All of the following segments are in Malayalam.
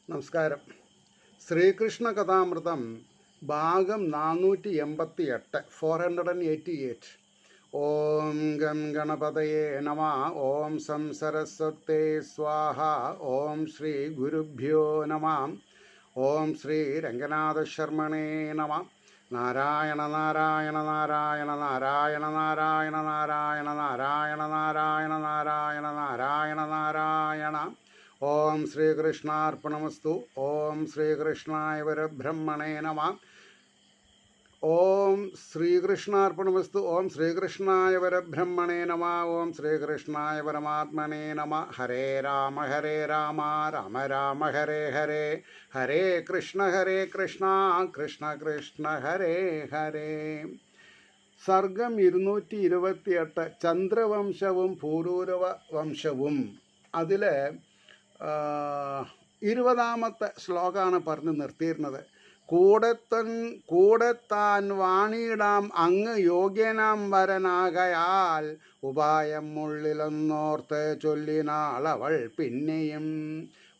നമസ്കാരം. ശ്രീകൃഷ്ണ കഥാമൃതം ഭാഗം 488 488. ഓം ഗം ഗണപതയേ നമ. ഓം സം സരസ്വതേ സ്വാഹ. ഓം ശ്രീ ഗുരുഭ്യോ നമ. ഓം ശ്രീ രംഗനാഥശർമ്മണേ നമ. നാരായണ നാരായണ നാരായണ നാരായണ നാരായണ നാരായണ നാരായണ നാരായണ നാരായണ നാരായണ നാരായണ. ഓം ശ്രീകൃഷ്ണാർപ്പണമസ്തു. ഓം ശ്രീകൃഷ്ണായ പരബ്രഹ്മണേ നമ. ഓം ശ്രീകൃഷ്ണാർപ്പണമസ്തു. ഓം ശ്രീകൃഷ്ണായ പരബ്രഹ്മണേ നമ. ഓം ശ്രീകൃഷ്ണായ പരമാത്മനേ നമ. ഹരേ രാമ രാമ രാമ ഹരേ ഹരേ. ഹരേ കൃഷ്ണ കൃഷ്ണ കൃഷ്ണ ഹരേ ഹരേ. സർഗം 228. ചന്ദ്രവംശവും പൂരൂരവ വംശവും. അതിൽ 20ാമത്തെ ശ്ലോകമാണ് പറഞ്ഞ് നിർത്തിയിരുന്നത്. കൂടെത്താൻ വാണിയിടാം അങ്ങ് യോഗ്യനാം വരനാകയാൽ ഉപായം ഉള്ളിലൊന്നോർത്ത് ചൊല്ലിനാളവൾ പിന്നെയും.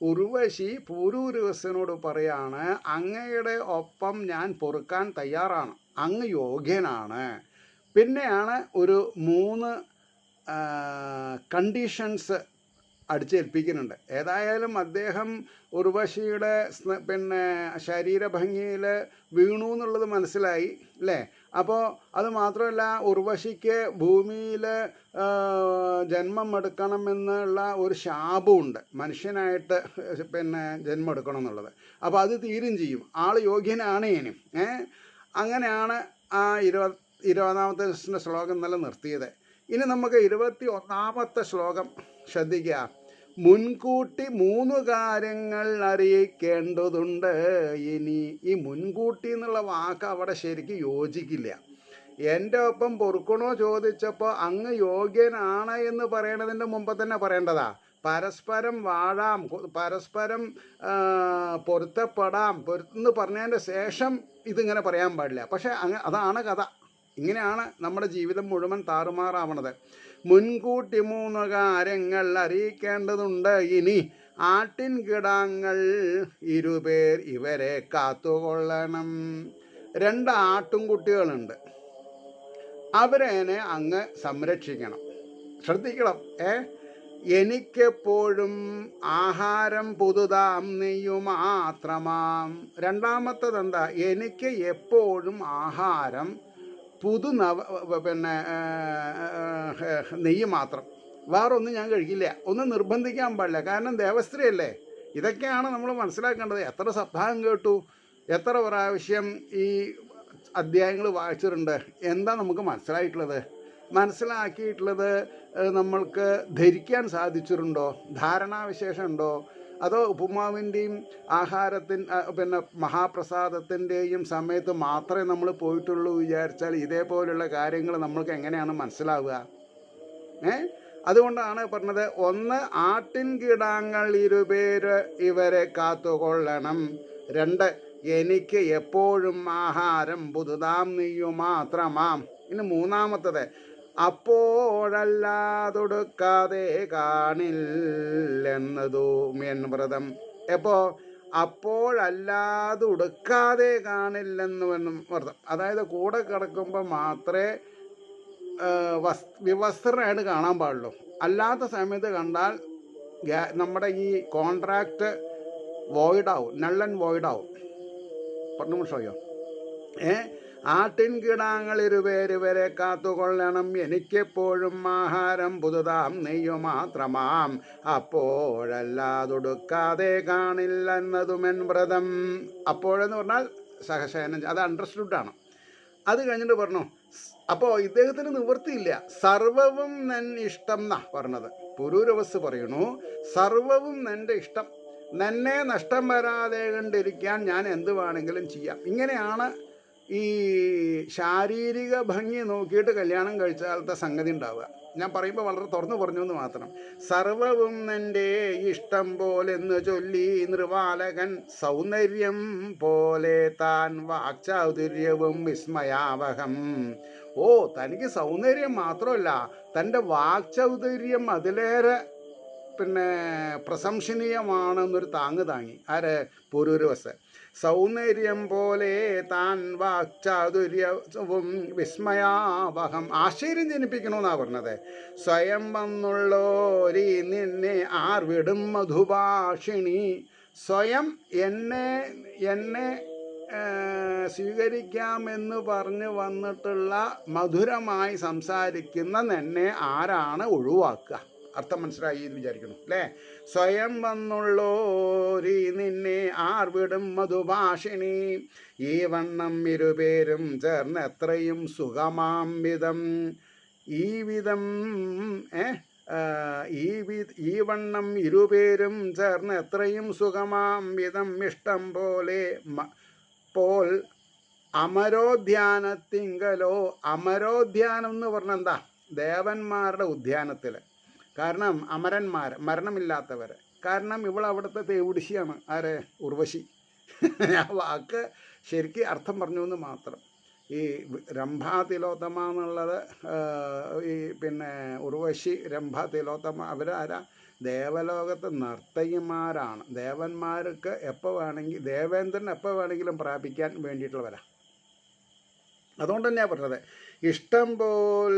ഉർവശി പൂരൂരവസനോട് പറയാണ്, അങ്ങയുടെ ഒപ്പം ഞാൻ പൊറുക്കാൻ തയ്യാറാണ്, അങ്ങ് യോഗ്യനാണ്. പിന്നെയാണ് ഒരു 3 കണ്ടീഷൻസ് അടിച്ചേൽപ്പിക്കുന്നുണ്ട്. ഏതായാലും അദ്ദേഹം ഉർവശിയുടെ ശരീരഭംഗിയിൽ വീണു എന്നുള്ളത് മനസ്സിലായി അല്ലേ. അപ്പോൾ അത് മാത്രമല്ല, ഉർവശിക്ക് ഭൂമിയിൽ ജന്മം എടുക്കണമെന്നുള്ള ഒരു ശാപമുണ്ട്, മനുഷ്യനായിട്ട് ജന്മം എടുക്കണം എന്നുള്ളത്. അപ്പോൾ അത് തീരും ചെയ്യും, ആൾ യോഗ്യനാണ് ഇനിയും. അങ്ങനെയാണ് ആ 20ാമത്തെ ശ്ലോകം നല്ല നിർത്തിയത്. ഇനി നമുക്ക് 21ാമത്തെ ശ്ലോകം ശ്രദ്ധിക്കുക. മുൻകൂട്ടി 3 കാര്യങ്ങൾ അറിയിക്കേണ്ടതുണ്ട് ഇനി. ഈ മുൻകൂട്ടി എന്നുള്ള വാക്ക് അവിടെ ശരിക്കും യോജിക്കില്ല. എൻ്റെ ഒപ്പം പൊറുക്കണോ ചോദിച്ചപ്പോൾ അങ്ങ് യോഗ്യനാണ് എന്ന് പറയണതിൻ്റെ മുമ്പ് തന്നെ പറയേണ്ടതാ. പരസ്പരം വാഴാം, പരസ്പരം പൊരുത്തപ്പെടാം എന്ന് പറഞ്ഞതിൻ്റെ ശേഷം ഇതിങ്ങനെ പറയാൻ പാടില്ല. പക്ഷെ അതാണ് കഥ. ഇങ്ങനെയാണ് നമ്മുടെ ജീവിതം മുഴുവൻ താറുമാറാവണത്. മുൻകൂട്ടി 3 കാര്യങ്ങൾ അറിയിക്കേണ്ടതുണ്ട് ഇനി. ആട്ടിൻകിടാങ്ങൾ 2 പേർ ഇവരെ കാത്തുകൊള്ളണം. 2 ആട്ടുംകുട്ടികളുണ്ട്, അവരെ അങ്ങ് സംരക്ഷിക്കണം, ശ്രദ്ധിക്കണം. എനിക്കെപ്പോഴും ആഹാരം പുതുതാം നെയ്യുമാത്രമാം. രണ്ടാമത്തത് എന്താ? എനിക്ക് എപ്പോഴും ആഹാരം നെയ്യ് മാത്രം, വേറൊന്നും ഞാൻ കഴിക്കില്ല. ഒന്നും നിർബന്ധിക്കാൻ പാടില്ല, കാരണം ദേവസ്ത്രീയല്ലേ. ഇതൊക്കെയാണ് നമ്മൾ മനസ്സിലാക്കേണ്ടത്. എത്ര സപ്താഹം കേട്ടു, എത്ര പ്രാവശ്യം ഈ അധ്യായങ്ങൾ വായിച്ചിട്ടുണ്ട്. എന്താ നമുക്ക് മനസ്സിലാക്കിയിട്ടുള്ളത്? നമ്മൾക്ക് ധരിക്കാൻ സാധിച്ചിട്ടുണ്ടോ? ധാരണാവിശേഷം ഉണ്ടോ? അതോ ഉപ്പുമാവിൻ്റെയും മഹാപ്രസാദത്തിൻ്റെയും സമയത്ത് മാത്രമേ നമ്മൾ പോയിട്ടുള്ളൂ വിചാരിച്ചാൽ ഇതേപോലുള്ള കാര്യങ്ങൾ നമ്മൾക്ക് എങ്ങനെയാണ് മനസ്സിലാവുക? അതുകൊണ്ടാണ് പറഞ്ഞത്, 1 ആട്ടിൻകിടാങ്ങൾ 2 പേര് ഇവരെ കാത്തുകൊള്ളണം. 2 എനിക്ക് എപ്പോഴും ആഹാരം പുതുതാം നെയ്യു മാത്രമാം. ഇനി 3ാമത്തത്, അപ്പോഴല്ലാതൊടുക്കാതെ കാണില്ലെന്നതും എൻ വ്രതം. അപ്പോഴല്ലാതൊടുക്കാതെ കാണില്ലെന്ന് വ്രതം. അതായത് കൂടെ കിടക്കുമ്പോൾ മാത്രമേ വിവസ്ത്രനായിട്ട് കാണാൻ പാടുള്ളൂ. അല്ലാത്ത സമയത്ത് കണ്ടാൽ നമ്മുടെ ഈ കോൺട്രാക്റ്റ് വോയിഡാവും, നൾ ആൻഡ് വോയിഡാവും. പറഞ്ഞു മനസ്സിലായോ? ആട്ടിൻകിടാങ്ങൾ 2 പേർ ഇവരെ കാത്തുകൊള്ളണം. എനിക്കെപ്പോഴും ആഹാരം പുതുതാം നെയ്യു മാത്രമാം. അപ്പോഴല്ലാതൊടുക്കാതെ കാണില്ലെന്നതുമെൻ വ്രതം. അപ്പോഴെന്ന് പറഞ്ഞാൽ സഹശയനം, അത് അണ്ടർസ്റ്റുഡാണ്. അത് കഴിഞ്ഞിട്ട് പറഞ്ഞു, അപ്പോൾ ഇദ്ദേഹത്തിന് നിവൃത്തിയില്ല. സർവവും നൻ ഇഷ്ടം എന്നാ പറഞ്ഞത്. പുരൂരവസ് പറയണു, സർവവും എൻ്റെ ഇഷ്ടം, നന്നെ നഷ്ടം വരാതെ കണ്ടിരിക്കാൻ ഞാൻ എന്ത് വേണമെങ്കിലും ചെയ്യാം. ഇങ്ങനെയാണ് ഈ ശാരീരിക ഭംഗി നോക്കിയിട്ട് കല്യാണം കഴിച്ചാലത്തെ സംഗതി ഉണ്ടാവുക. ഞാൻ പറയുമ്പോൾ വളരെ തുറന്നു പറഞ്ഞു എന്ന് മാത്രം. സർവവും എൻ്റെ ഇഷ്ടം പോലെന്ന് ചൊല്ലി നൃവാലകൻ സൗന്ദര്യം പോലെ താൻ വാക്ചാതുര്യവും വിസ്മയാവഹം. തനിക്ക് സൗന്ദര്യം മാത്രമല്ല, തൻ്റെ വാക്ചൗദര്യം അതിലേറെ പിന്നെ പ്രശംസനീയമാണെന്നൊരു താങ്ങ് താങ്ങി. ആര്? പുരൂരവസ്. സൗന്ദര്യം പോലെ താൻ വാക്ചാതുര്യവും വിസ്മയാവഹം, ആശ്ചര്യം ജനിപ്പിക്കണമെന്നാണ് പറഞ്ഞത്. സ്വയം വന്നുള്ളോരി നിന്നെ ആർ വിടും മധുഭാഷിണി, സ്വയം എന്നെ സ്വീകരിക്കാമെന്ന് പറഞ്ഞ് വന്നിട്ടുള്ള മധുരമായി സംസാരിക്കുന്ന നിന്നെ ആരാണ് ഒഴിവാക്കുക? അർത്ഥം മനസ്സിലായി എന്ന് വിചാരിക്കണം അല്ലേ? സ്വയം വന്നുള്ളോരി നിന്നെ ആർ വിടും മധുഭാഷിണി, ഈ വണ്ണം ഇരുപേരും ചേർന്ന് എത്രയും സുഖമാം വിധം, ഈ വിധം ഈ വണ്ണം ഇരുപേരും ചേർന്ന് എത്രയും സുഖമാം വിധം ഇഷ്ടം പോലെ പോൽ അമരോദ്യാനത്തിങ്കലോ. അമരോദ്യാനം എന്ന് പറഞ്ഞാൽ എന്താ? ദേവന്മാരുടെ ഉദ്യാനത്തിൽ. കാരണം അമരന്മാർ, മരണമില്ലാത്തവർ. കാരണം അവിടുത്തെ തേവിടിശിയാണ്. ആര്? ഉർവശി. ആ വാക്ക് ശരിക്ക് അർത്ഥം പറഞ്ഞു എന്ന് മാത്രം. ഈ രംഭാതിലോത്തമ എന്നുള്ളത് പിന്നെ ഉർവശി, രംഭാതിലോത്തമ അവരാരാ? ദേവലോകത്തെ നർത്തകിമാരാണ്. ദേവന്മാർക്ക് എപ്പോൾ വേണമെങ്കിൽ, ദേവേന്ദ്രൻ എപ്പോൾ വേണമെങ്കിലും പ്രാപിക്കാൻ വേണ്ടിയിട്ടുള്ളവരാ. അതുകൊണ്ട് തന്നെയാണ് പറഞ്ഞത്, ഇഷ്ടം പോൽ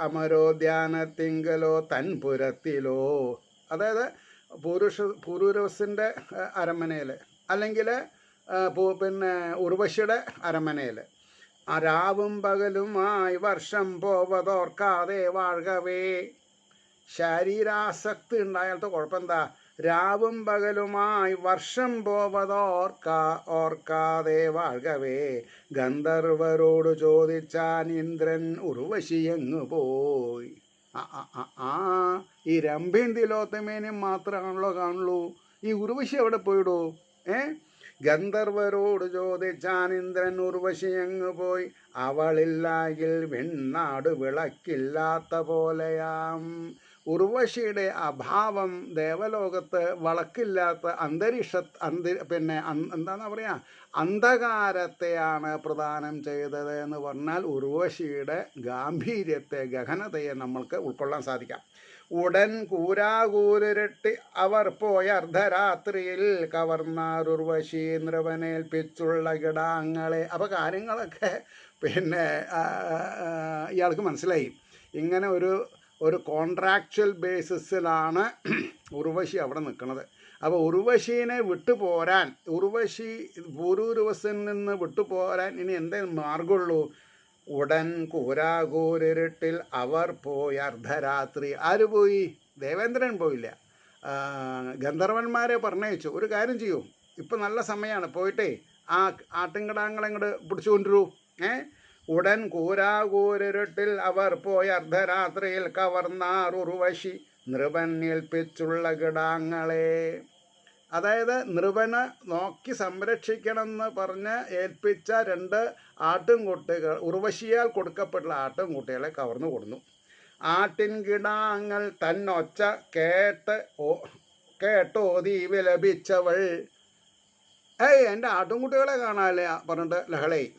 അമരോദ്യാനത്തിങ്കലോ തൻപുരത്തിലോ. അതായത് പുരൂരവസിൻ്റെ അരമനയിൽ, അല്ലെങ്കിൽ പിന്നെ ഉർവശിയുടെ അരമനയിൽ രാവും പകലുമായി വർഷം പോവതോർക്കാതെ വാഴകവേ. ശരീരാസക്തി ഉണ്ടായാലത്തെ കുഴപ്പമെന്താ? രാവും പകലുമായി വർഷം ഓർക്കാതെ വാഴകവേ. ഗന്ധർവരോട് ചോദിച്ചാൻ ഇന്ദ്രൻ ഉർവശിയെങ്ങു പോയി. ഈ രംഭയും തിലോത്തമേനും മാത്രമാണല്ലോ കാണുള്ളൂ. ഈ ഉർവശി എവിടെ പോയിടൂ? ഗന്ധർവരോട് ചോദിച്ചാൻ ഇന്ദ്രൻ ഉർവശിയെങ്ങു പോയി, അവളില്ലായിൽ വെണ്ണാട് വിളക്കില്ലാത്ത പോലെയാം. ഉർവശിയുടെ അഭാവം ദേവലോകത്ത് വിളക്കില്ലാത്ത പിന്നെ എന്താണെന്ന് പറയാ, അന്ധകാരത്തെയാണ് പ്രദാനം ചെയ്തത് എന്ന് പറഞ്ഞാൽ ഉർവശിയുടെ ഗാംഭീര്യത്തെ, ഗഹനതയെ നമ്മൾക്ക് ഉൾക്കൊള്ളാൻ സാധിക്കാം. ഉടൻ കൂരാകൂരിരട്ടി അവർ പോയ അർദ്ധരാത്രിയിൽ കവർന്നാർ ഉർവശി നൃപനേൽപ്പിച്ചുള്ള കിടാങ്ങളെ. അപ്പോൾ കാര്യങ്ങളൊക്കെ പിന്നെ ഇയാൾക്ക് മനസ്സിലായി. ഇങ്ങനെ ഒരു കോൺട്രാക്ച്വൽ ബേസിസിലാണ് ഉർവശി അവിടെ നിൽക്കുന്നത്. അപ്പോൾ ഉർവശീനെ വിട്ടുപോരാൻ, പുരൂരവസിൽ നിന്ന് വിട്ടുപോരാൻ ഇനി എന്തേ മാർഗമുള്ളൂ? ഉടൻ കൂരാകൂരിരുട്ടിൽ അവർ പോയി അർദ്ധരാത്രി. ആര് പോയി? ദേവേന്ദ്രൻ പോയില്ല. ഗന്ധർവന്മാരെ പറഞ്ഞയച്ചു. ഒരു കാര്യം ചെയ്യൂ, ഇപ്പം നല്ല സമയമാണ്, പോയിട്ടേ ആ ആട്ടിൻകിടാങ്ങളെ ഇങ്ങോട്ട് പിടിച്ചു കൊണ്ടുവരൂ. ഉടൻ കൂരാകൂരിരുട്ടിൽ അവർ പോയി അർദ്ധരാത്രിയിൽ കവർന്നാർ ഉർവശി നൃപൻ ഏൽപ്പിച്ചുള്ള കിടാങ്ങളെ. അതായത് നൃപനെ നോക്കി സംരക്ഷിക്കണമെന്ന് പറഞ്ഞ് ഏൽപ്പിച്ച 2 ആട്ടിൻകുട്ടികൾ, ഉർവശിയാൽ കൊടുക്കപ്പെട്ടുള്ള ആട്ടിൻകുട്ടികളെ കവർന്നു കൊടുന്നു. ആട്ടിൻകിടാങ്ങൾ തന്നൊച്ച കേട്ടോതി വിലപിച്ചവൾ. എൻ്റെ ആട്ടിൻകുട്ടികളെ കാണാല്ലേ പറഞ്ഞിട്ട് ലഹളയായി.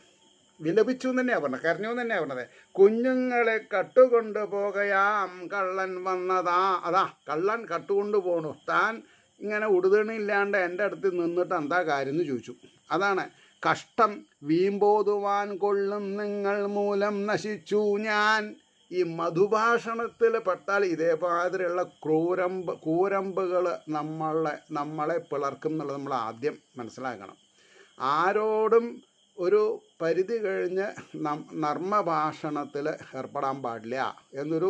വിലപിച്ചു എന്ന് തന്നെയാണ് പറഞ്ഞത്, കരഞ്ഞു എന്ന് തന്നെയാണ് പറഞ്ഞത്. കുഞ്ഞുങ്ങളെ കട്ടുകൊണ്ടു പോകയാം കള്ളൻ വന്നതാ. അതാ കള്ളൻ കട്ടുകൊണ്ടു പോണു. താൻ ഇങ്ങനെ ഉടുതണിയില്ലാണ്ട് എൻ്റെ അടുത്ത് നിന്നിട്ട് എന്താ കാര്യം എന്ന് ചോദിച്ചു. അതാണ് കഷ്ടം വീമ്പോതുവാൻ കൊള്ളും നിങ്ങൾ മൂലം നശിച്ചു ഞാൻ. ഈ മധുഭാഷണത്തിൽ പെട്ടാൽ ഇതേമാതിരിയുള്ള കൂരമ്പുകൾ നമ്മളെ പിളർക്കും എന്നുള്ളത് നമ്മൾ ആദ്യം മനസ്സിലാക്കണം. ആരോടും ഒരു പരിധി കഴിഞ്ഞ് നർമ്മഭാഷണത്തിൽ ഏർപ്പെടാൻ പാടില്ല എന്നൊരു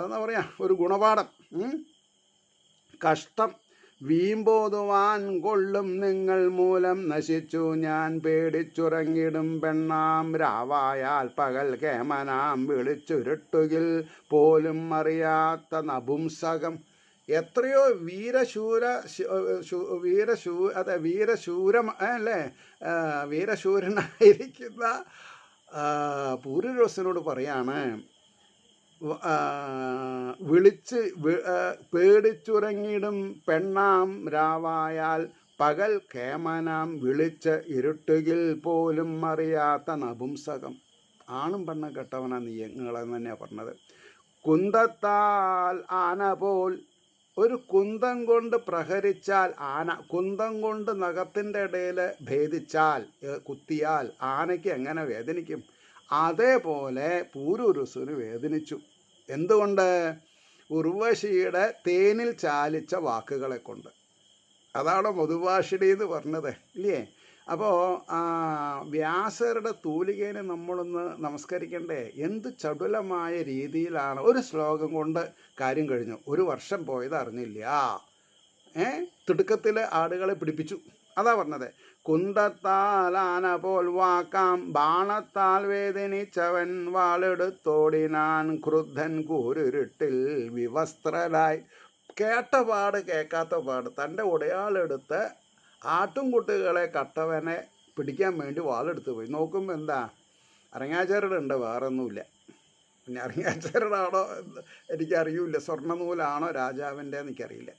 എന്താ പറയുക, ഒരു ഗുണപാഠം. കഷ്ടം വീമ്പോതുവാൻ കൊള്ളും നിങ്ങൾ മൂലം നശിച്ചു ഞാൻ, പേടിച്ചുറങ്ങിടും പെണ്ണാം രാവായാൽ പകൽ കേമനാം വിളിച്ചുരുട്ടുകിൽ പോലും അറിയാത്ത നപുംസകം. എത്രയോ വീരശൂരനായിരിക്കുന്ന പുരൂരവസിനോട് പറയാണ്, പേടിച്ചുറങ്ങിടും പെണ്ണാം രാവായാൽ പകൽ കേമനാം വിളിച്ച് ഇരുട്ടുകിൽ പോലും അറിയാത്ത നപുംസകം. ആണും പെണ്ണും കെട്ടവനാ നീ നിങ്ങളെന്ന് തന്നെയാണ് പറഞ്ഞത്. കുന്തത്താൽ ആന പോൽ, ഒരു കുന്തം കൊണ്ട് പ്രഹരിച്ചാൽ ആന, കുന്തം കൊണ്ട് നഖത്തിൻ്റെ ഇടയിൽ ഭേദിച്ചാൽ കുത്തിയാൽ ആനയ്ക്ക് എങ്ങനെ വേദനിക്കും? അതേപോലെ പൂരുരുസുന് വേദനിച്ചു. എന്തുകൊണ്ട്? ഉർവശിയുടെ തേനിൽ ചാലിച്ച വാക്കുകളെ കൊണ്ട്. അതാണ് മധുഭാഷിണി എന്ന് പറഞ്ഞത്, ഇല്ലേ? അപ്പോൾ വ്യാസരുടെ തൂലികേനെ നമ്മളൊന്ന് നമസ്കരിക്കണ്ടേ? എന്ത് ചടുലമായ രീതിയിലാണ്, ഒരു ശ്ലോകം കൊണ്ട് കാര്യം കഴിഞ്ഞു. ഒരു വർഷം പോയത് അറിഞ്ഞില്ല. തിടുക്കത്തിൽ ആടുകളെ പിടിപ്പിച്ചു. അതാ പറഞ്ഞത്. കുന്തത്താൽ ആന പോൽ വാക്കാം, ബാണത്താൽ വേദനിച്ചവൻ വാളെടുത്തോടിനാൻ, ക്രുദ്ധൻ കൂരിരുട്ടിൽ വിവസ്ത്രനായി. കേട്ട പാട് കേൾക്കാത്ത പാട്. തൻ്റെ ഉടയാളെടുത്ത് ആട്ടുംകുട്ടികളെ കട്ടവനെ പിടിക്കാൻ വേണ്ടി വാളെടുത്ത് പോയി. നോക്കുമ്പോൾ എന്താ, അരങ്ങാചരടുണ്ട്, വേറൊന്നുമില്ല. പിന്നെ അരങ്ങാചരടാണോ എനിക്കറിയില്ല, സ്വർണ്ണനൂലാണോ രാജാവിൻ്റെ എനിക്കറിയില്ല.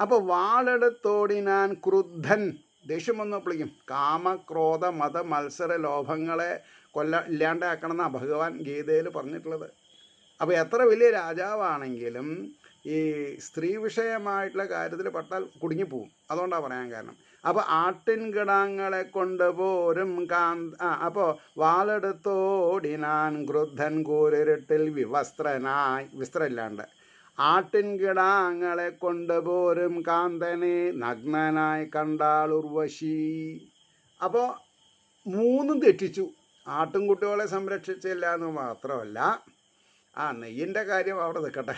അപ്പോൾ വാളെടുത്തോടിനാൻ ക്രുദ്ധൻ, ദേഷ്യം വന്നപ്പോഴേക്കും. കാമക്രോധ മത മത്സര ലോഭങ്ങളെ ഇല്ലാണ്ടാക്കണമെന്നാണ് ഭഗവാൻ ഗീതയിൽ പറഞ്ഞിട്ടുള്ളത്. അപ്പോൾ എത്ര വലിയ രാജാവാണെങ്കിലും ഈ സ്ത്രീ വിഷയമായിട്ടുള്ള കാര്യത്തിൽ പെട്ടാൽ കുടുങ്ങിപ്പോവും. അതുകൊണ്ടാണ് പറയാൻ കാരണം. അപ്പോൾ ആട്ടിൻകിടാങ്ങളെ കൊണ്ടുപോരും അപ്പോൾ വാളെടുത്തോടിനാൻ ക്രുദ്ധൻ കൂരിരുട്ടിൽ വിവസ്ത്രനായി, വിസ്ത്രമില്ലാണ്ട്. ആട്ടിൻകിടാങ്ങളെ കൊണ്ടുപോരും കാന്തനെ നഗ്നനായി കണ്ടാൾ ഉർവശി. അപ്പോൾ മൂന്നും തെറ്റിച്ചു. ആട്ടിൻകുട്ടികളെ സംരക്ഷിച്ചില്ല എന്ന് മാത്രമല്ല, നെയ്യിൻ്റെ കാര്യം അവിടെ നിൽക്കട്ടെ,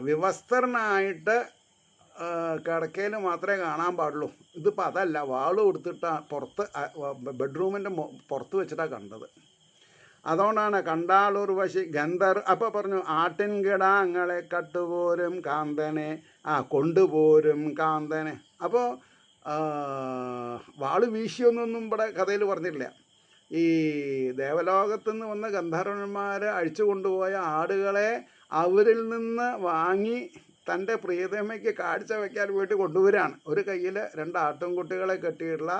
വിവസ്ത്രനായിട്ട് കിടക്കയിൽ മാത്രമേ കാണാൻ പാടുള്ളൂ. ഇതിപ്പോൾ അതല്ല, വാള് കൊടുത്തിട്ട് പുറത്ത് ബെഡ്റൂമിൻ്റെ പുറത്ത് വെച്ചിട്ടാണ് കണ്ടത്. അതുകൊണ്ടാണ് കണ്ടാളൂർ വശി ഗന്ധർ. അപ്പോൾ പറഞ്ഞു ആട്ടിൻകിടാങ്ങളെ കട്ടുപോരും കാന്തനെ, കൊണ്ടുപോരും കാന്തനെ. അപ്പോൾ വാള് വീശിയൊന്നൊന്നും ഇവിടെ കഥയിൽ പറഞ്ഞിട്ടില്ല. ഈ ദേവലോകത്തു നിന്ന് വന്ന ഗന്ധർവന്മാർ അഴിച്ചു കൊണ്ടുപോയ ആടുകളെ അവരിൽ നിന്ന് വാങ്ങി തൻ്റെ പ്രിയതമയ്ക്ക് കാഴ്ച വയ്ക്കാൻ വേണ്ടി കൊണ്ടുവരികയാണ്. ഒരു കയ്യിൽ 2 ആട്ടിൻകുട്ടികളെ കെട്ടിയിട്ടുള്ള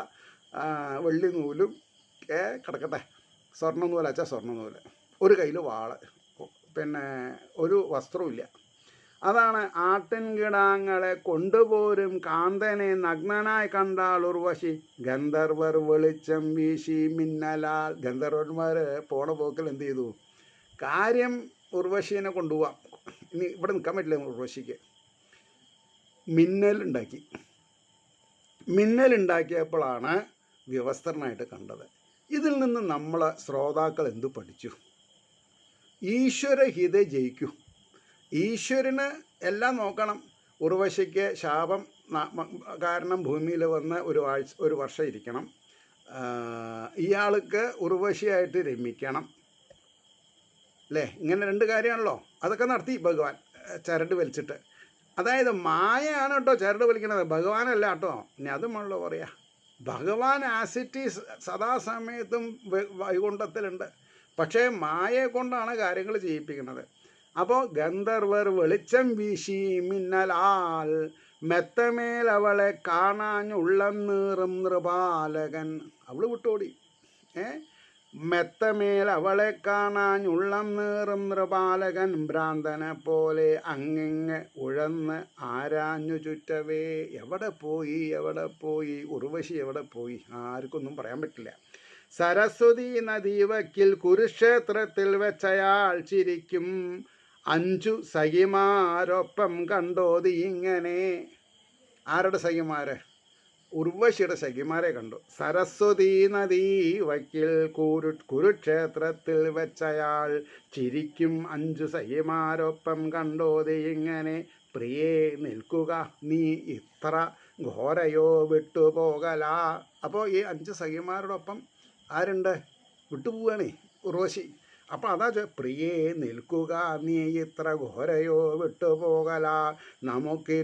വെള്ളി നൂലും കിടക്കട്ടെ, സ്വർണ്ണനൂലച്ച സ്വർണ്ണനൂല്, ഒരു കയ്യിൽ വാള്, പിന്നെ ഒരു വസ്ത്രമില്ല. അതാണ് ആട്ടിൻകിടാങ്ങളെ കൊണ്ടുപോരും കാന്തനെ നഗ്നനായി കണ്ടാൾ ഉർവശി. ഗന്ധർവർ വെളിച്ചം വീശി മിന്നലാൽ. ഗന്ധർവന്മാർ പോണ പോക്കിൽ എന്ത് ചെയ്തു? കാര്യം ഉർവശീനെ കൊണ്ടുപോവാം, ഇനി ഇവിടെ നിൽക്കാൻ പറ്റില്ല ഉർവശിക്ക്. മിന്നലുണ്ടാക്കിയപ്പോഴാണ് വ്യവസ്ഥനായിട്ട് കണ്ടത്. ഇതിൽ നിന്ന് നമ്മളെ ശ്രോതാക്കൾ എന്തു പഠിച്ചു? ഈശ്വരഹിത ജയിക്കൂ. ഈശ്വരന് എല്ലാം നോക്കണം. ഉർവശിക്ക് ശാപം കാരണം ഭൂമിയിൽ വന്ന് ഒരു വർഷം ഇരിക്കണം. ഇയാൾക്ക് ഉർവശിയായിട്ട് രമിക്കണം, അല്ലേ? ഇങ്ങനെ 2 കാര്യമാണല്ലോ. അതൊക്കെ നടത്തി ഭഗവാൻ ചരട് വലിച്ചിട്ട്. അതായത് മായയാണ് കേട്ടോ ചരട് വലിക്കണത്, ഭഗവാനല്ല കേട്ടോ. ഇനി അതുമാണല്ലോ പറയാ. ഭഗവാൻ ആസിറ്റീസ് സദാസമയത്തും വൈകുണ്ഠത്തിലുണ്ട്, പക്ഷേ മായയെ കൊണ്ടാണ് കാര്യങ്ങൾ ചെയ്യിപ്പിക്കുന്നത്. അപ്പോൾ ഗന്ധർവർ വെളിച്ചം വീശി മിന്നലാൽ മെത്തമേൽ അവളെ കാണാനുള്ളം നീറും നൃപാലകൻ. അവൾ വിട്ടോടി. മെത്തമേൽ അവളെ കാണാനുള്ളം നീറും നൃപാലകൻ ഭ്രാന്തനെ പോലെ അങ്ങിങ്ങ് ഉഴന്ന് ആരാഞ്ഞു ചുറ്റവേ. എവിടെ പോയി ഉർവശി എവിടെ പോയി? ആർക്കൊന്നും പറയാൻ പറ്റില്ല. സരസ്വതി നദീവക്കിൽ കുരുക്ഷേത്രത്തിൽ വെച്ചയാൾ ചിരിക്കും 5 സഖിമാരൊപ്പം കണ്ടോതി ഇങ്ങനെ. ആരുടെ സഖിമാര്? ഉർവശിയുടെ സഖിമാരെ കണ്ടു. സരസ്വതി നദീ വക്കിൽ കുരുക്ഷേത്രത്തിൽ വെച്ചയാൾ ചിരിക്കും 5 സഖിമാരൊപ്പം കണ്ടോതി ഇങ്ങനെ. പ്രിയേ നിൽക്കുക, നീ ഇത്ര ഘോരയോ വിട്ടുപോകല. അപ്പോൾ ഈ 5 സഖിമാരോടൊപ്പം ആരുണ്ട്? വിട്ടുപോവുകയാണേ ഉർവശി. അപ്പം അതാ പ്രിയേ നിൽക്കുക, നീ ഇത്ര ഘോരയോ വിട്ടുപോകല. നമുക്ക്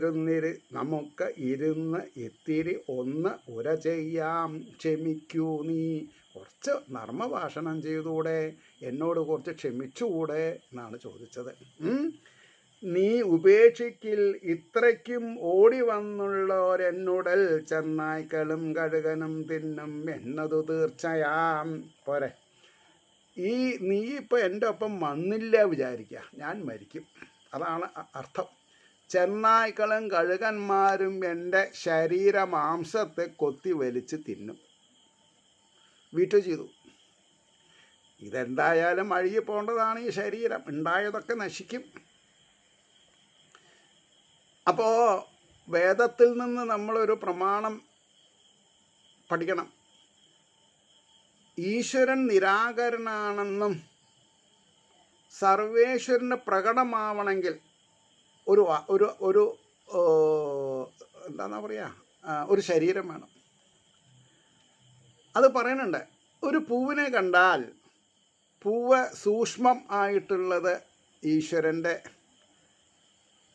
ഇരുന്ന് ഇത്തിരി ഒന്ന് ഉര ചെയ്യാം, ക്ഷമിക്കൂ നീ. കുറച്ച് നർമ്മഭാഷണം ചെയ്തുകൂടെ? എന്നോട് കുറച്ച് ക്ഷമിച്ചുകൂടെ എന്നാണ് ചോദിച്ചത്. നീ ഉപേക്ഷിക്കിൽ ഇത്രയ്ക്കും ഓടി വന്നുള്ളോരെന്നുടൽ ചെന്നായ്ക്കളും കഴുകനും തിന്നും എന്നതു തീർച്ചയാം. പോരെ? നീ ഇപ്പോൾ എൻ്റെ ഒപ്പം വന്നില്ല വിചാരിക്കുക, ഞാൻ മരിക്കും. അതാണ് അർത്ഥം. ചെന്നായ്ക്കളും കഴുകന്മാരും എൻ്റെ ശരീരമാംസത്തെ കൊത്തി വലിച്ച് തിന്നും. വീറ്റോ ചെയ്തു. ഇതെന്തായാലും അഴുകി പോകേണ്ടതാണ് ഈ ശരീരം, ഉണ്ടായതൊക്കെ നശിക്കും. അപ്പോൾ വേദത്തിൽ നിന്ന് നമ്മളൊരു പ്രമാണം പഠിക്കണം. ഈശ്വരൻ നിരാകരനാണെന്നും സർവേശ്വരന് പ്രകടമാവണമെങ്കിൽ ഒരു ഒരു ഒരു എന്താ പറയുക, ഒരു ശരീരം വേണം. അത് പറയുന്നുണ്ട്. ഒരു പൂവിനെ കണ്ടാൽ പൂവ് സൂക്ഷ്മം ആയിട്ടുള്ളത് ഈശ്വരൻ്റെ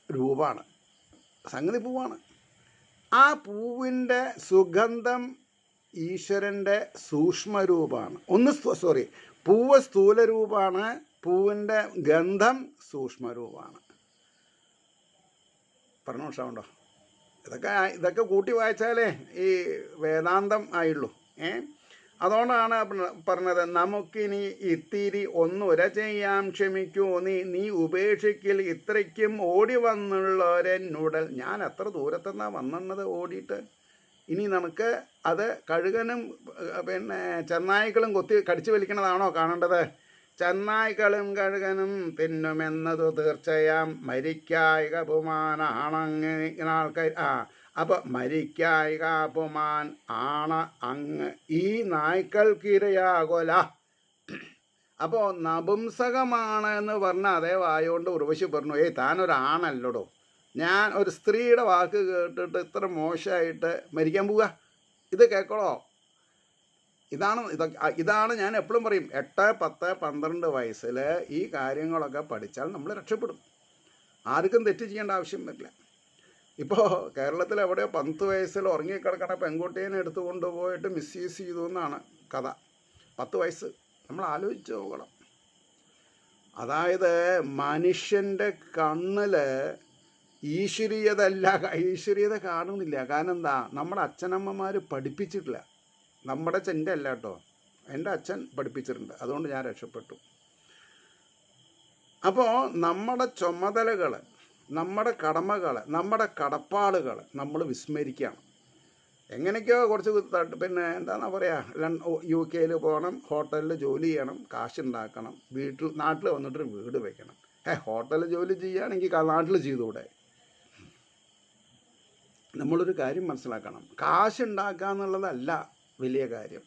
രൂപമാണ്, സംഗതി പൂവാണ്. ആ പൂവിൻ്റെ സുഗന്ധം ഈശ്വരൻ്റെ സൂക്ഷ്മരൂപമാണ്. പൂവ് സ്ഥൂലരൂപമാണ്, പൂവിൻ്റെ ഗന്ധം സൂക്ഷ്മരൂപമാണ്. പറഞ്ഞു മനസ്സിലാവുണ്ടോ? ഇതൊക്കെ കൂട്ടി വായിച്ചാലേ ഈ വേദാന്തം ആയുള്ളൂ. അതുകൊണ്ടാണ് പറഞ്ഞത്, നമുക്കിനി ഇത്തിരി ഒന്നുര ചെയ്യാം, ക്ഷമിക്കൂ നീ ഉപേക്ഷിക്കൽ ഇത്രയ്ക്കും ഓടി വന്നുള്ളവരെന്നുടൽ. ഞാൻ എത്ര ദൂരത്തുനിന്നാണ് വന്നത് ഓടിയിട്ട്. ഇനി നമുക്ക് അത് കഴുകനും ചെന്നായ്ക്കളും കടിച്ചു വലിക്കണതാണോ കാണേണ്ടത്? ചെന്നായ്ക്കളും കഴുകനും തിന്നുമെന്നതു തീർച്ചയാം, മരിക്കായിക പുമാനാണങ്ങനെ ആൾക്കാർ. അപ്പോൾ മരിക്കായിക പുമാൻ ആണ് അങ്ങ് ഈ നായ്ക്കൾക്കിരയാകൊല. അപ്പോൾ നപുംസകമാണ് എന്ന് പറഞ്ഞ അതേ വായുകൊണ്ട് ഉർവശി പറഞ്ഞു, താനൊരാണല്ലോടോ, ഞാൻ ഒരു സ്ത്രീയുടെ വാക്ക് കേട്ടിട്ട് ഇത്ര മോശമായിട്ട് മരിക്കാൻ പോവുക? ഇത് കേൾക്കണോ? ഇതാണ് ഞാൻ എപ്പോഴും പറയും, 8, 10, 12 വയസ്സിൽ ഈ കാര്യങ്ങളൊക്കെ പഠിച്ചാൽ നമ്മൾ രക്ഷപ്പെടും. ആർക്കും തെറ്റ് ചെയ്യേണ്ട ആവശ്യം വരില്ല. ഇപ്പോൾ കേരളത്തിൽ എവിടെയോ 10 വയസ്സിൽ ഉറങ്ങിക്കിടക്കണ പെൺകുട്ടീനെ എടുത്തു കൊണ്ടുപോയിട്ട് മിസ്യൂസ് ചെയ്തു എന്നാണ് കഥ. 10 വയസ്സ് നമ്മൾ ആലോചിച്ച് നോക്കണം. അതായത് മനുഷ്യൻ്റെ കണ്ണിൽ ഈശ്വരീയത കാണുന്നില്ല. കാരണം എന്താ? നമ്മുടെ അച്ഛനമ്മമാർ പഠിപ്പിച്ചിട്ടില്ല. നമ്മുടെ എൻ്റെ അല്ല കേട്ടോ, എൻ്റെ അച്ഛൻ പഠിപ്പിച്ചിട്ടുണ്ട്. അതുകൊണ്ട് ഞാൻ രക്ഷപ്പെട്ടു. അപ്പോൾ നമ്മുടെ ചുമതലകൾ, നമ്മുടെ കടമകൾ, നമ്മുടെ കടപ്പാടുകൾ നമ്മൾ വിസ്മരിക്കുകയാണ്. എങ്ങനെയൊക്കെയോ കുറച്ച് എന്താണെന്നാ പറയുക, UK പോകണം, ഹോട്ടലിൽ ജോലി ചെയ്യണം, കാശുണ്ടാക്കണം, നാട്ടിൽ വന്നിട്ടൊരു വീട് വയ്ക്കണം. ഹോട്ടലിൽ ജോലി ചെയ്യുകയാണെങ്കിൽ നാട്ടിൽ ചെയ്തുകൂടെ? നമ്മളൊരു കാര്യം മനസ്സിലാക്കണം, കാശുണ്ടാക്കുക എന്നുള്ളതല്ല വലിയ കാര്യം,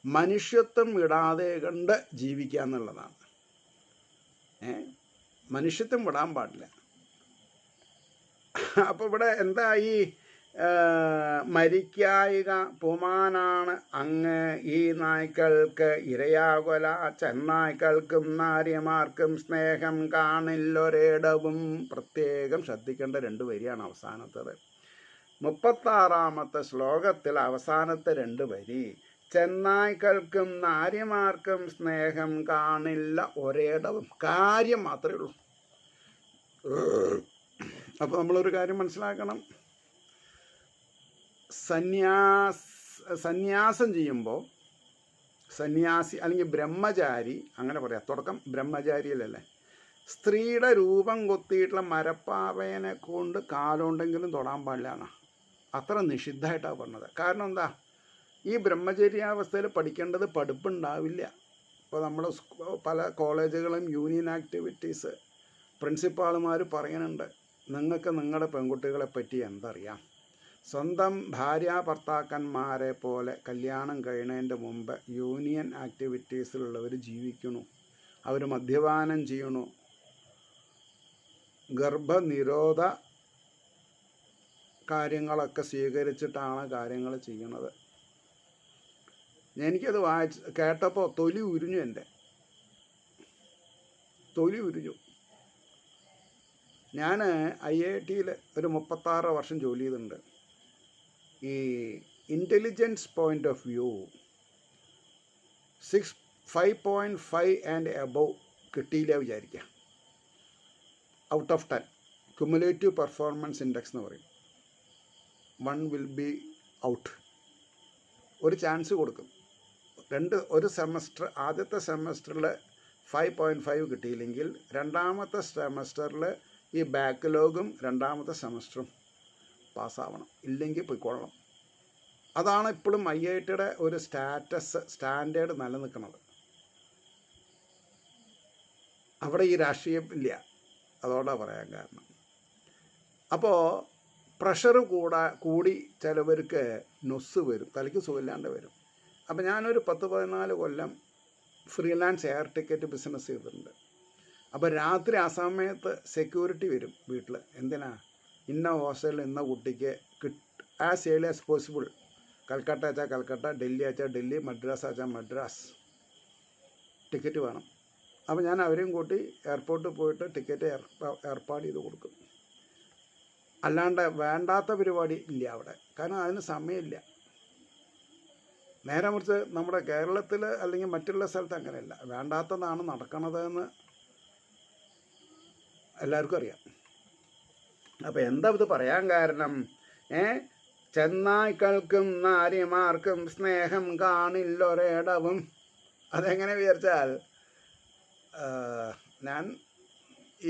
മനുഷ്യത്വം വിടാതെ കണ്ട് ജീവിക്കുക എന്നുള്ളതാണ്. മനുഷ്യത്വം വിടാൻ പാടില്ല. അപ്പോൾ ഇവിടെ എന്താ ഈ മരിക്കായിക പുമാനാണ് അങ്ങ് ഈ നായ്ക്കൾക്ക് ഇരയാകൊല, ചെന്നായ്ക്കൾക്കും നാര്യമാർക്കും സ്നേഹം കാണില്ലൊരിടവും. പ്രത്യേകം ശ്രദ്ധിക്കേണ്ട 2 വരിയാണ് അവസാനത്തത്. 36-ാമത്തെ ശ്ലോകത്തിൽ അവസാനത്തെ 2 വരി, ചെന്നായ്ക്കൾക്കും നാര്യമാർക്കും സ്നേഹം കാണില്ല ഒരിടവും. കാര്യം മാത്രമേ ഉള്ളൂ. അപ്പോൾ നമ്മളൊരു കാര്യം മനസ്സിലാക്കണം, സന്യാസം ചെയ്യുമ്പോൾ സന്യാസി അല്ലെങ്കിൽ ബ്രഹ്മചാരി, അങ്ങനെ പറയാം, തുടക്കം ബ്രഹ്മചാരിയിലല്ലേ, സ്ത്രീയുടെ രൂപം കൊത്തിയിട്ടുള്ള മരപ്പാവയനെ കൊണ്ട് കാലുണ്ടെങ്കിലും തൊടാൻ പാടില്ല. അത്ര നിഷിദ്ധമായിട്ടാണ് പറഞ്ഞത്. കാരണം എന്താ? ഈ ബ്രഹ്മചര്യാവസ്ഥയിൽ പഠിക്കേണ്ടത് പഠിപ്പുണ്ടാവില്ല. ഇപ്പോൾ നമ്മൾ പല കോളേജുകളും യൂണിയൻ ആക്ടിവിറ്റീസ് പ്രിൻസിപ്പാളുമാർ പറയുന്നുണ്ട്, നിങ്ങൾക്ക് നിങ്ങളുടെ പെൺകുട്ടികളെ പറ്റി എന്തറിയാം? സ്വന്തം ഭർത്താക്കന്മാരെ പോലെ കല്യാണം കഴിയുന്നതിൻ്റെ മുമ്പ് യൂണിയൻ ആക്ടിവിറ്റീസിലുള്ളവർ ജീവിക്കണു, അവർ മദ്യപാനം ചെയ്യണു, ഗർഭനിരോധ കാര്യങ്ങളൊക്കെ സ്വീകരിച്ചിട്ടാണ് കാര്യങ്ങൾ ചെയ്യണത്. എനിക്കത് കേട്ടപ്പോൾ തൊലി ഉരിഞ്ഞു, എൻ്റെ തൊലി ഉരിഞ്ഞു. ഞാൻ IIT-യിൽ ഒരു 36 വർഷം ജോലി ചെയ്തിട്ടുണ്ട്. ഈ intelligence point of view 5.5 and above കിട്ടിയില്ല വിചാരിക്കുക, out of 10 cumulative performance index എന്ന് പറയും. 1 വിൽ ബി ഔട്ട്. ഒരു ചാൻസ് കൊടുക്കും. ഒരു സെമസ്റ്റർ, ആദ്യത്തെ സെമസ്റ്ററിൽ 5.5 കിട്ടിയില്ലെങ്കിൽ രണ്ടാമത്തെ സെമസ്റ്ററിൽ ഈ ബാക്ക്ലോഗും രണ്ടാമത്തെ സെമസ്റ്ററും പാസ്സാവണം, ഇല്ലെങ്കിൽ പോയിക്കൊള്ളണം. അതാണ് ഇപ്പോഴും IITയുടെ ഒരു സ്റ്റാൻഡേർഡ് നിലനിൽക്കുന്നത്. അവിടെ ഈ രാഷ്ട്രീയം ഇല്ല, അതോടെ പറയാൻ കാരണം. അപ്പോൾ പ്രഷർ കൂടി ചിലവർക്ക് നൊസ് വരും, തലയ്ക്ക് സുഖമില്ലാണ്ട് വരും. അപ്പോൾ ഞാനൊരു 10-14 കൊല്ലം ഫ്രീലാൻസ് എയർ ടിക്കറ്റ് ബിസിനസ് ചെയ്തിട്ടുണ്ട്. അപ്പോൾ രാത്രി ആ സമയത്ത് സെക്യൂരിറ്റി വരും വീട്ടിൽ. എന്തിനാ? ഇന്ന ഹോസ്റ്റലിൽ ഇന്ന കുട്ടിക്ക് as early as possible, Calcutta വെച്ചാൽ കൽക്കട്ട, ഡൽഹി വെച്ചാൽ ഡൽഹി, മദ്രാസ് വെച്ചാൽ മദ്രാസ് ടിക്കറ്റ് വേണം. അപ്പോൾ ഞാൻ അവരെയും കൂട്ടി എയർപോർട്ടിൽ പോയിട്ട് ടിക്കറ്റ് ഏർപ്പാട് ചെയ്ത് കൊടുക്കും. അല്ലാണ്ട് വേണ്ടാത്ത പരിപാടി ഇല്ല അവിടെ, കാരണം അതിന് സമയമില്ല. നേരെ മറിച്ച് നമ്മുടെ കേരളത്തിൽ അല്ലെങ്കിൽ മറ്റുള്ള സ്ഥലത്ത് അങ്ങനെയല്ല, വേണ്ടാത്തതാണ് നടക്കണതെന്ന് എല്ലാവർക്കും അറിയാം. അപ്പോൾ എന്താ ഇത് പറയാൻ കാരണം? ചെന്നായ്ക്കൾക്കും നാരിമാർക്കും സ്നേഹം കാണില്ലൊരിടവും. അതെങ്ങനെ വിചാരിച്ചാൽ, ഞാൻ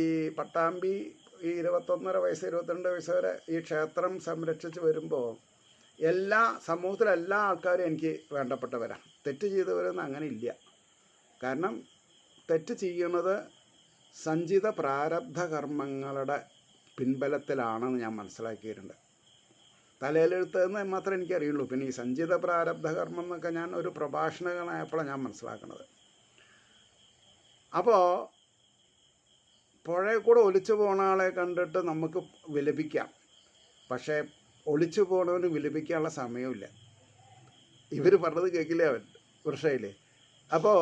ഈ പട്ടാമ്പി ഈ 21.5 വയസ്സ് 22 വയസ്സ് വരെ ഈ ക്ഷേത്രം സംരക്ഷിച്ച് വരുമ്പോൾ സമൂഹത്തിലെ എല്ലാ ആൾക്കാരും എനിക്ക് വേണ്ടപ്പെട്ടവരാണ്. തെറ്റ് ചെയ്തവരൊന്നും അങ്ങനെ ഇല്ല. കാരണം തെറ്റ് ചെയ്യുന്നത് സഞ്ചിത പ്രാരബ്ധ കർമ്മങ്ങളുടെ പിൻബലത്തിലാണെന്ന് ഞാൻ മനസ്സിലാക്കിയിട്ടുണ്ട്. തലയിലെഴുത്ത് എന്ന് മാത്രമേ എനിക്കറിയുള്ളൂ. പിന്നെ ഈ സഞ്ചിത പ്രാരബ്ധ കർമ്മം എന്നൊക്കെ ഞാൻ ഒരു പ്രഭാഷണകനായപ്പോഴാണ് ഞാൻ മനസ്സിലാക്കുന്നത്. അപ്പോൾ പുഴയിൽ കൂടെ ഒലിച്ചു പോണ ആളെ കണ്ടിട്ട് നമുക്ക് വിലപിക്കാം, പക്ഷേ ഒളിച്ചു പോണവന് വിലപിക്കാനുള്ള സമയമില്ല. ഇവർ പറഞ്ഞത് കേൾക്കില്ലേ അവൻ വൃഷയില്ലേ? അപ്പോൾ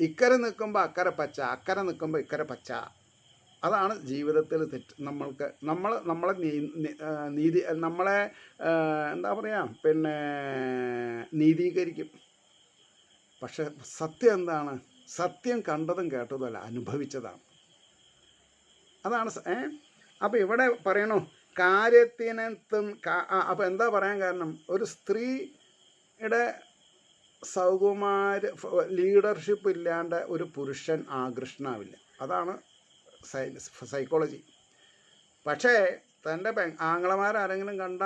ഇക്കരെ നിൽക്കുമ്പോൾ അക്കരെ പച്ച, അക്കരെ നിൽക്കുമ്പോൾ ഇക്കരെ പച്ച. അതാണ് ജീവിതത്തിൽ തെറ്റ്. നമ്മളെ നീതി നമ്മളെ എന്താ പറയുക, പിന്നെ നീതീകരിക്കും. പക്ഷെ സത്യം എന്താണ്? സത്യം കണ്ടതും കേട്ടതുമല്ല, അനുഭവിച്ചതാണ്. അതാണ്. അപ്പോൾ ഇവിടെ പറയണു കാര്യത്തിനെത്തും. അപ്പോൾ എന്താ പറയാൻ കാരണം? ഒരു സ്ത്രീയുടെ ലീഡർഷിപ്പ് ഇല്ലാണ്ട് ഒരു പുരുഷൻ ആകൃഷ്ടനാവില്ല. അതാണ് സൈക്കോളജി. പക്ഷേ തൻ്റെ ആങ്ങളമാരാരെങ്കിലും കണ്ട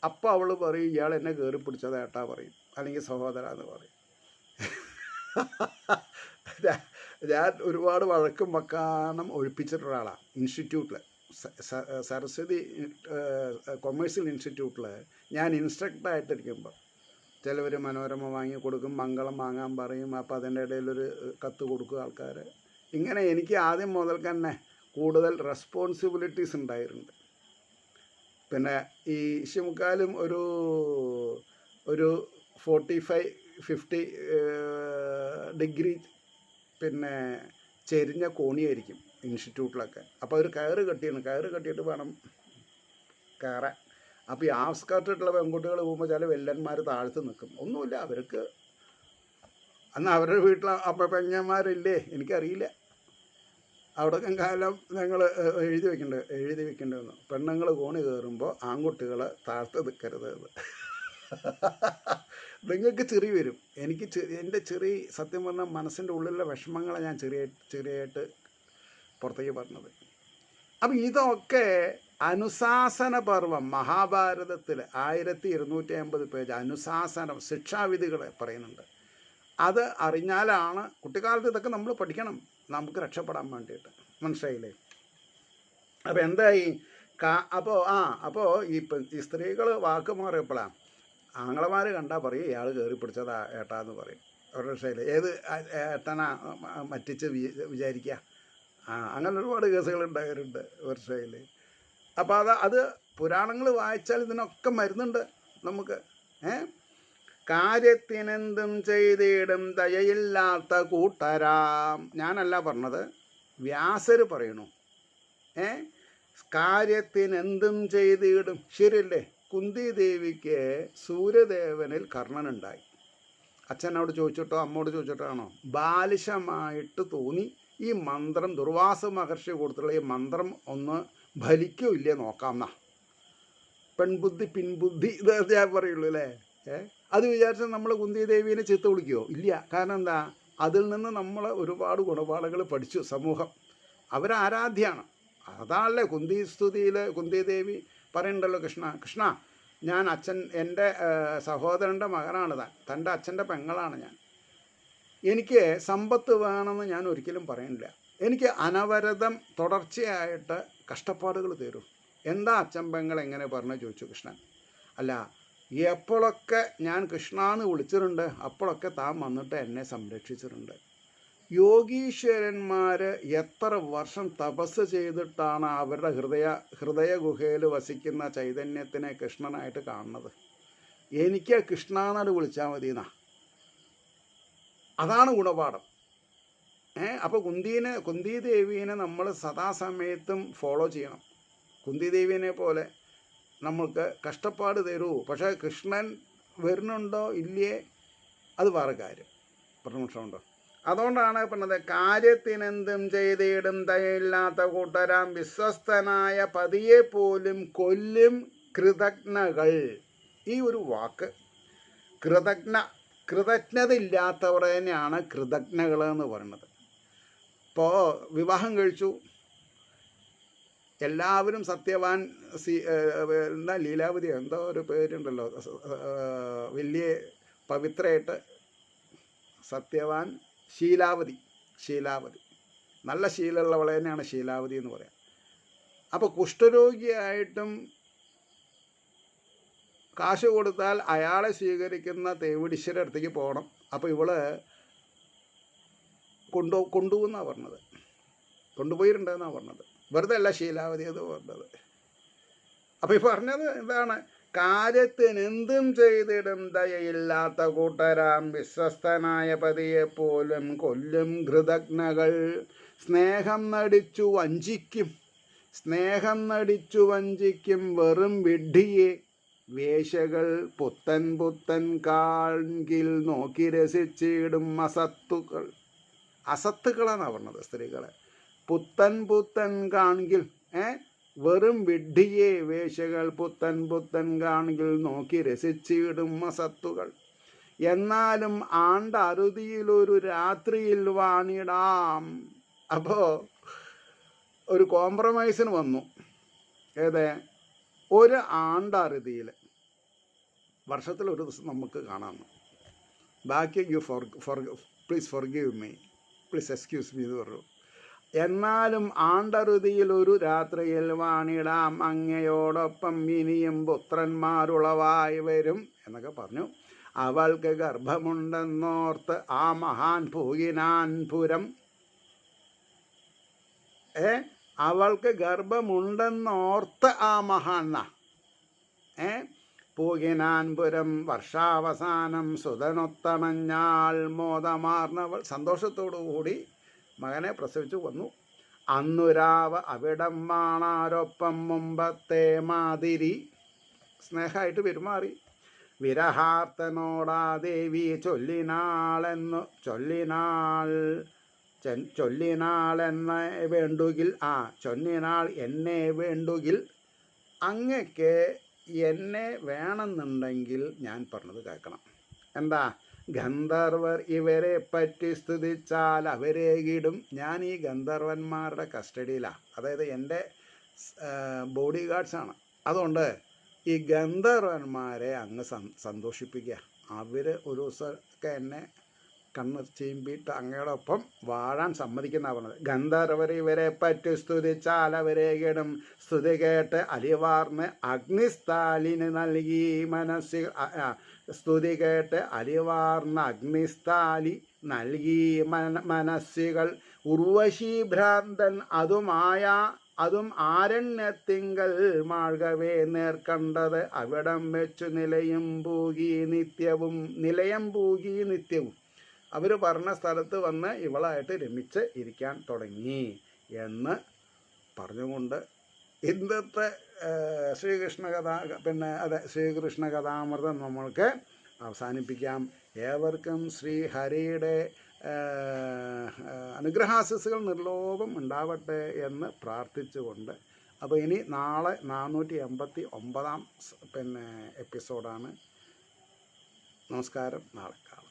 അപ്പോൾ അവൾ പറയും, ഇയാൾ എന്നെ കയറി പിടിച്ചത് ഏട്ടാ പറയും, അല്ലെങ്കിൽ സഹോദര എന്ന് പറയും. ഞാൻ ഒരുപാട് വഴക്കും വക്കാനം ഒഴിപ്പിച്ചിട്ടുള്ള ആളാണ്. ഇൻസ്റ്റിറ്റ്യൂട്ടിൽ, സരസ്വതി കൊമേഴ്സ്യൽ ഇൻസ്റ്റിറ്റ്യൂട്ടിൽ ഞാൻ ഇൻസ്ട്രക്ടറായിട്ടിരിക്കുമ്പോൾ ചിലവർ മനോരമ വാങ്ങി കൊടുക്കും, മംഗളം വാങ്ങാൻ പറയും. അപ്പോൾ അതിൻ്റെ ഇടയിലൊരു കത്ത് കൊടുക്കും ആൾക്കാർ. ഇങ്ങനെ എനിക്ക് ആദ്യം മുതൽ തന്നെ കൂടുതൽ റെസ്പോൺസിബിലിറ്റീസ് ഉണ്ടായിട്ടുണ്ട്. പിന്നെ ഈ ഇശിമുക്കാലും ഒരു 45-50 ഡിഗ്രി പിന്നെ ചെരിഞ്ഞ കോണിയായിരിക്കും ഇൻസ്റ്റിറ്റ്യൂട്ടിലൊക്കെ. അപ്പോൾ ഒരു കയറ് കെട്ടിയിട്ട് വേണം കയറാൻ. അപ്പോൾ ഈ ഹാഫ് സ്കർട്ട് ഇട്ടുള്ള പെൺകുട്ടികൾ പോകുമ്പോൾ ചില വെല്ലന്മാർ താഴ്ത്ത് നിൽക്കും. ഒന്നുമില്ല, അവർക്ക് അന്ന് അവരുടെ വീട്ടിൽ പെങ്ങന്മാരില്ലേ എനിക്കറിയില്ല. അവിടെയൊക്കെ കാലം ഞങ്ങൾ എഴുതി വെക്കേണ്ടതെന്ന്, പെണ്ണുങ്ങൾ കോണി കയറുമ്പോൾ ആൺകുട്ടികൾ താഴ്ത്ത് നിൽക്കരുത്. നിങ്ങൾക്ക് ചെറിയ വരും, എനിക്ക് എൻ്റെ ചെറിയ സത്യം പറഞ്ഞാൽ മനസ്സിൻ്റെ ഉള്ളിലുള്ള വിഷമങ്ങളെ ഞാൻ ചെറിയായിട്ട് പുറത്തേക്ക് പറഞ്ഞത്. അപ്പം ഇതൊക്കെ അനുശാസന പർവം മഹാഭാരതത്തിൽ 1250 പേജ് അനുശാസനം, ശിക്ഷാവിധികൾ പറയുന്നുണ്ട്. അത് അറിഞ്ഞാലാണ്, കുട്ടിക്കാലത്ത് ഇതൊക്കെ നമ്മൾ പഠിക്കണം, നമുക്ക് രക്ഷപ്പെടാൻ വേണ്ടിയിട്ട്. മനസ്സിലായില്ലേ? അപ്പോൾ എന്തായി? അപ്പോൾ ഈ സ്ത്രീകൾ വാക്ക് മാറിയപ്പോഴാണ് ആങ്ങളമാർ കണ്ടാൽ പറയും, ഇയാൾ കയറി പിടിച്ചതാ ഏട്ടാന്ന് പറയും. അവരുടെ ശൈലി ഏത് ഏട്ടനാ മറ്റിച്ച് വിചാരിക്കുക. അങ്ങനെ ഒരുപാട് കേസുകൾ ഉണ്ടായിട്ടുണ്ട് വർഷയിൽ. അപ്പോൾ അത് പുരാണങ്ങൾ വായിച്ചാൽ ഇതിനൊക്കെ മരുന്നുണ്ട് നമുക്ക്. കാര്യത്തിനെന്തും ചെയ്തിടും ദയയില്ലാത്ത കൂട്ടരാം. ഞാനല്ല പറഞ്ഞത്, വ്യാസർ പറയണു. കാര്യത്തിനെന്തും ചെയ്തിടും. ശരിയല്ലേ? കുന്തി ദേവിക്ക് സൂര്യദേവനിൽ കർണനുണ്ടായി. അച്ഛനോട് ചോദിച്ചിട്ടോ അമ്മോട് ചോദിച്ചിട്ടാണോ? ബാലിശമായിട്ട് തോന്നി ഈ മന്ത്രം, ദുർവാസ മഹർഷി കൊടുത്തുള്ള ഈ മന്ത്രം ഒന്ന് ഫലിക്കോ ഇല്ലേ നോക്കാമെന്നാ. പെൺബുദ്ധി പിൻബുദ്ധി ഇത് ഞാൻ പറയുള്ളൂ അല്ലേ. അത് വിചാരിച്ചാൽ നമ്മൾ കുന്തി ദേവീനെ ചീത്ത വിളിക്കുമോ? ഇല്ല. കാരണം എന്താ? അതിൽ നിന്ന് നമ്മൾ ഒരുപാട് ഗുണപാഠങ്ങൾ പഠിച്ചു. സമൂഹം അവരാരാധ്യമാണ്. അതാണല്ലേ കുന്തിസ്തുതിയിൽ കുന്തിദേവി പറയുന്നുണ്ടല്ലോ, കൃഷ്ണ ഞാൻ എൻ്റെ സഹോദരൻ്റെ മകനാണ് തൻ്റെ അച്ഛൻ്റെ പെങ്ങളാണ് ഞാൻ. എനിക്ക് സമ്പത്ത് വേണമെന്ന് ഞാൻ ഒരിക്കലും പറയുന്നില്ല. എനിക്ക് അനവരതം തുടർച്ചയായിട്ട് കഷ്ടപ്പാടുകൾ തരൂ. എന്താ അച്ഛൻ പെങ്ങൾ എങ്ങനെ പറഞ്ഞു ചോദിച്ചു കൃഷ്ണൻ. അല്ല, എപ്പോഴൊക്കെ ഞാൻ കൃഷ്ണ എന്ന് വിളിച്ചിട്ടുണ്ട് അപ്പോഴൊക്കെ താൻ വന്നിട്ട് എന്നെ സംരക്ഷിച്ചിട്ടുണ്ട്. യോഗീശ്വരന്മാർ എത്ര വർഷം തപസ് ചെയ്തിട്ടാണ് അവരുടെ ഹൃദയ ഗുഹയിൽ വസിക്കുന്ന ചൈതന്യത്തിനെ കൃഷ്ണനായിട്ട് കാണുന്നത്. എനിക്ക് കൃഷ്ണ എന്നാണ് വിളിച്ചാൽ മതി എന്നാ. അതാണ് ഗുണപാഠം. അപ്പോൾ കുന്തിദേവീനെ നമ്മൾ സദാസമയത്തും ഫോളോ ചെയ്യണം. കുന്തിദേവീനെ പോലെ നമ്മൾക്ക് കഷ്ടപ്പാട് തരൂ. പക്ഷേ കൃഷ്ണൻ വരുന്നുണ്ടോ ഇല്ലേ അത് വേറെ കാര്യം. പ്രമോഷമുണ്ടോ? അതുകൊണ്ടാണ് പറഞ്ഞത്, കാര്യത്തിനെന്തും ചെയ്തിടും ദയയില്ലാത്ത കൂട്ടരാം വിശ്വസ്തനായ പതിയെ പോലും കൊല്ലും കൃതജ്ഞകൾ. ഈ ഒരു വാക്ക് കൃതജ്ഞത ഇല്ലാത്തവർ തന്നെയാണ് കൃതജ്ഞകൾ എന്ന് പറയുന്നത്. ഇപ്പോൾ വിവാഹം കഴിച്ചു, എല്ലാവരും സത്യവാൻ എന്താ ലീലാവതി എന്തോ ഒരു പേരുണ്ടല്ലോ, വലിയ പവിത്രയായിട്ട് സത്യവാൻ ശീലാവതി നല്ല ശീലമുള്ളവളെ തന്നെയാണ് ശീലാവതി എന്ന് പറയാം. അപ്പോൾ കുഷ്ഠരോഗിയായിട്ടും കാശ് കൊടുത്താൽ അയാളെ സ്വീകരിക്കുന്ന തേവിടിശ്വരുടെ അടുത്തേക്ക് പോകണം. അപ്പോൾ ഇവള് കൊണ്ടുപോകുന്നാണ് പറഞ്ഞത്, കൊണ്ടുപോയിട്ടുണ്ടെന്നാണ് പറഞ്ഞത്. വെറുതെ അല്ല ശീലാവതി അത് പറഞ്ഞത്. അപ്പോൾ ഈ പറഞ്ഞത് എന്താണ്? കാര്യത്തിനെന്തും ചെയ്തിടും ദയയില്ലാത്ത കൂട്ടരാം വിശ്വസ്തനായ പതിയെ പോലും കൊല്ലും കൃതജ്ഞകൾ. സ്നേഹം നടിച്ചു വഞ്ചിക്കും വെറും വിഡ്ഢിയെ വേശ്യകൾ പുത്തൻ കാൺകിൽ നോക്കി രസിച്ചിടും അസത്തുക്കളാണ് പറഞ്ഞത്. സ്ത്രീകളെ പുത്തൻ കാൺകിൽ വെറും വിഡ്ഢിയെ വേശ്യകൾ പുത്തൻ കാൺകിൽ നോക്കി രസിച്ചിടും അസത്തുകൾ. എന്നാലും അറുതിയിലൊരു രാത്രിയിൽ വാണിടാം. അപ്പോൾ ഒരു കോംപ്രമൈസിന് വന്നു. ഒരു അറുതിയിൽ വർഷത്തിൽ ഒരു ദിവസം നമുക്ക് കാണാം. ബാക്കി please forgive me, please excuse me എന്ന് പറഞ്ഞു. എന്നാലും അറുതിയിൽ ഒരു രാത്രിയിൽ വാണിടാം, അങ്ങയോടൊപ്പം ഇനിയും പുത്രന്മാരുളവായി വരും എന്നൊക്കെ പറഞ്ഞു. അവൾക്ക് ഗർഭമുണ്ടെന്നോർത്ത് ആ മഹാൻ പൂകിനാൻ പുരം. അവൾക്ക് ഗർഭമുണ്ടെന്നോർത്ത് ആ മഹാൻ പൂകിനാൻ പുരം. വർഷാവസാനം സുതനൊത്തമഞ്ഞാൾ മോദമാർന്നവൾ സന്തോഷത്തോടുകൂടി മകനെ പ്രസവിച്ചു വന്നു. അന്നുരാവ് അവിടം വാണാരൊപ്പം മുമ്പത്തെ മാതിരി സ്നേഹമായിട്ട് പെരുമാറി. വിരഹാർത്തനോടാ ദേവി ചൊല്ലിനാൾ എന്നെ വേണ്ടുകിൽ അങ്ങക്ക് എന്നെ വേണമെന്നുണ്ടെങ്കിൽ ഞാൻ പറഞ്ഞത് കേൾക്കണം. എന്താ? ഗന്ധർവർ ഇവരെ പറ്റി സ്തുതിച്ചാൽ അവരെ കിടും. ഞാൻ ഈ ഗന്ധർവന്മാരുടെ കസ്റ്റഡിയിലാണ്, അതായത് എൻ്റെ ബോഡി ഗാർഡ്സാണ്. അതുകൊണ്ട് ഈ ഗന്ധർവന്മാരെ അങ്ങ് സന്തോഷിപ്പിക്കുക. അവർ ഒരു ദിവസമൊക്കെ എന്നെ കണ്ണ് ചീമ്പിയിട്ട് അങ്ങയോടൊപ്പം വാഴാൻ സമ്മതിക്കുന്ന പറഞ്ഞത്. ഗന്ധർവർ ഇവരെ പറ്റി സ്തുതിച്ചാൽ അവരെ കിടും. സ്തുതി കേട്ട് അലിവാർന്ന് അഗ്നിസ്ഥാലിന് നൽകി സ്തുതി കേട്ട് അലിവാർന്ന അഗ്നിസ്ഥാലി നൽകി മനസ്സികൾ. ഉർവശി ഭ്രാന്തൻ അതും ആരണ്യത്തിങ്കൽ മാഴ്കവേ നേർക്കണ്ടത് അവിടം വെച്ചു നിലയം പൂകി നിത്യവും. അവർ പറഞ്ഞ സ്ഥലത്ത് വന്ന് ഇവളായിട്ട് രമിച്ച് ഇരിക്കാൻ തുടങ്ങി എന്ന് പറഞ്ഞുകൊണ്ട് ഇന്നത്തെ ശ്രീകൃഷ്ണ കഥാമൃതം നമ്മൾക്ക് അവസാനിപ്പിക്കാം. ഏവർക്കും ശ്രീഹരിയുടെ അനുഗ്രഹാശിസുകൾ നിർലോഭം ഉണ്ടാവട്ടെ എന്ന് പ്രാർത്ഥിച്ചുകൊണ്ട്, അപ്പോൾ ഇനി നാളെ 489 എപ്പിസോഡാണ്. നമസ്കാരം. നാളെ കാണാം.